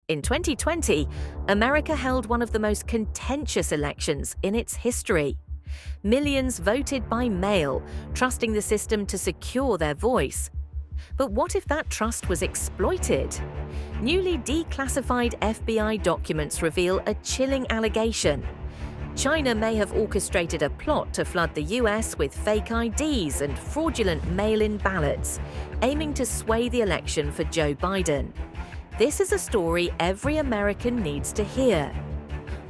In 2020, America held one of the most contentious elections in its history. Millions voted by mail, trusting the system to secure their voice. But what if that trust was exploited? Newly declassified FBI documents reveal a chilling allegation. China may have orchestrated a plot to flood the US with fake IDs and fraudulent mail-in ballots, aiming to sway the election for Joe Biden. This is a story every American needs to hear.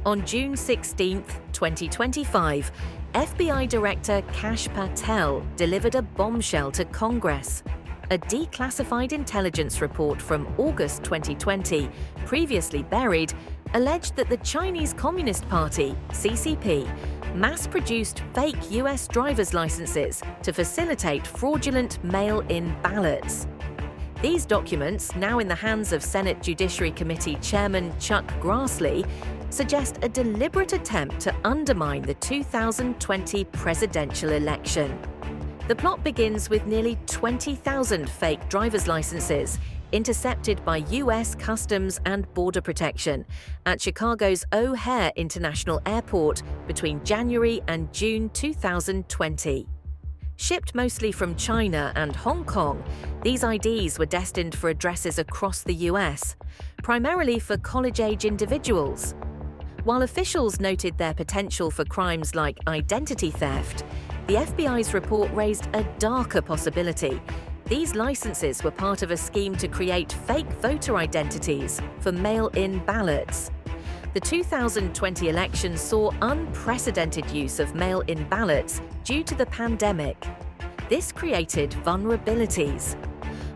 On June 16, 2025, FBI Director Kash Patel delivered a bombshell to Congress. A declassified intelligence report from August 2020, previously buried, alleged that the Chinese Communist Party, CCP, mass-produced fake US driver's licenses to facilitate fraudulent mail-in ballots. These documents, now in the hands of Senate Judiciary Committee Chairman Chuck Grassley, suggest a deliberate attempt to undermine the 2020 presidential election. The plot begins with nearly 20,000 fake driver's licenses intercepted by US Customs and Border Protection at Chicago's O'Hare International Airport between January and June 2020. Shipped mostly from China and Hong Kong, these IDs were destined for addresses across the US, primarily for college-age individuals. While officials noted their potential for crimes like identity theft, the FBI's report raised a darker possibility. These licenses were part of a scheme to create fake voter identities for mail-in ballots. The 2020 election saw unprecedented use of mail-in ballots due to the pandemic. This created vulnerabilities.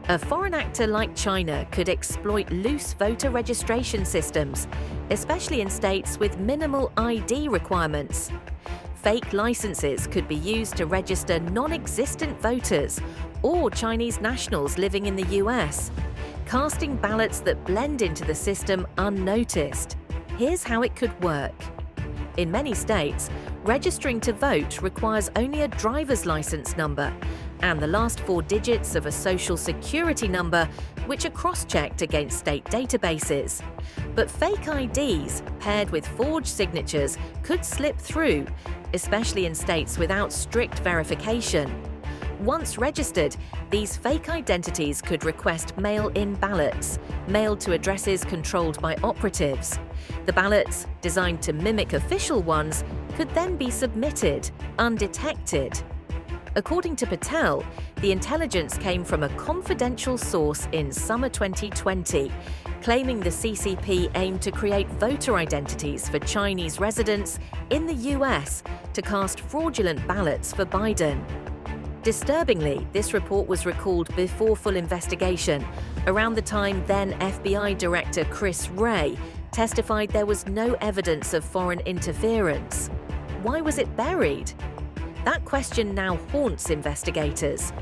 A foreign actor like China could exploit loose voter registration systems, especially in states with minimal ID requirements. Fake licenses could be used to register non-existent voters or Chinese nationals living in the US, casting ballots that blend into the system unnoticed. Here's how it could work. In many states, registering to vote requires only a driver's license number and the last 4 digits of a social security number, which are cross-checked against state databases. But fake IDs, paired with forged signatures, could slip through, especially in states without strict verification. Once registered, these fake identities could request mail-in ballots, mailed to addresses controlled by operatives. The ballots, designed to mimic official ones, could then be submitted, undetected. According to Patel, the intelligence came from a confidential source in summer 2020, claiming the CCP aimed to create voter identities for Chinese residents in the US to cast fraudulent ballots for Biden. Disturbingly, this report was recalled before full investigation, around the time then FBI Director Chris Wray testified there was no evidence of foreign interference. Why was it buried? That question now haunts investigators.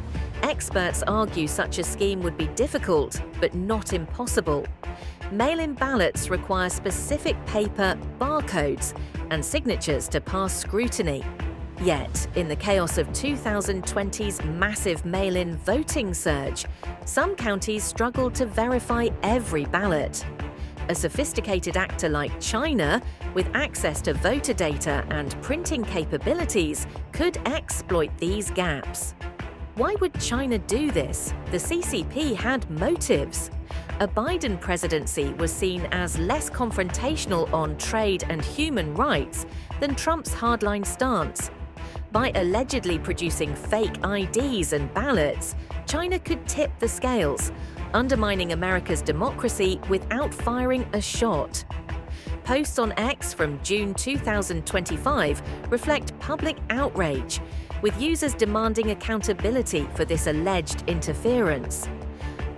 Experts argue such a scheme would be difficult, but not impossible. Mail-in ballots require specific paper, barcodes, and signatures to pass scrutiny. Yet, in the chaos of 2020's massive mail-in voting surge, some counties struggled to verify every ballot. A sophisticated actor like China, with access to voter data and printing capabilities, could exploit these gaps. Why would China do this? The CCP had motives. A Biden presidency was seen as less confrontational on trade and human rights than Trump's hardline stance. By allegedly producing fake IDs and ballots, China could tip the scales, undermining America's democracy without firing a shot. Posts on X from June 2025 reflect public outrage, with users demanding accountability for this alleged interference.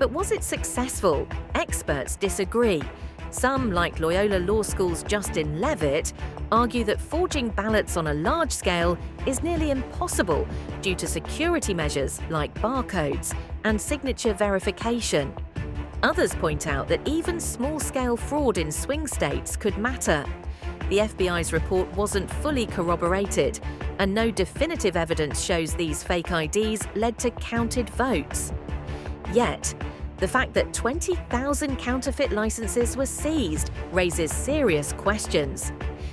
But was it successful? Experts disagree. Some, like Loyola Law School's Justin Levitt, argue that forging ballots on a large scale is nearly impossible due to security measures like barcodes and signature verification. Others point out that even small-scale fraud in swing states could matter. The FBI's report wasn't fully corroborated, and no definitive evidence shows these fake IDs led to counted votes. Yet, The fact that 20,000 counterfeit licenses were seized raises serious questions.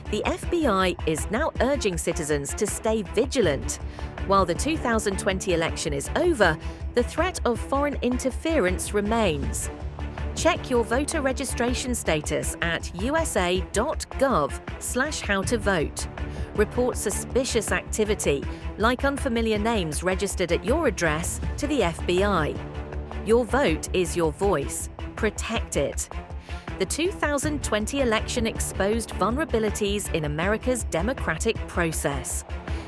The FBI is now urging citizens to stay vigilant. While the 2020 election is over, the threat of foreign interference remains. Check your voter registration status at usa.gov/howtovote. Report suspicious activity, like unfamiliar names registered at your address, to the FBI. Your vote is your voice. Protect it. The 2020 election exposed vulnerabilities in America's democratic process.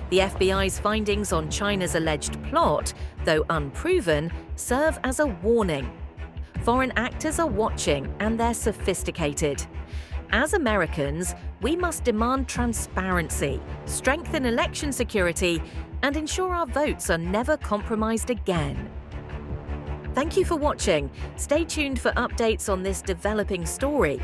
The FBI's findings on China's alleged plot, though unproven, serve as a warning. Foreign actors are watching, and they're sophisticated. As Americans, we must demand transparency, strengthen election security, and ensure our votes are never compromised again. Thank you for watching. Stay tuned for updates on this developing story.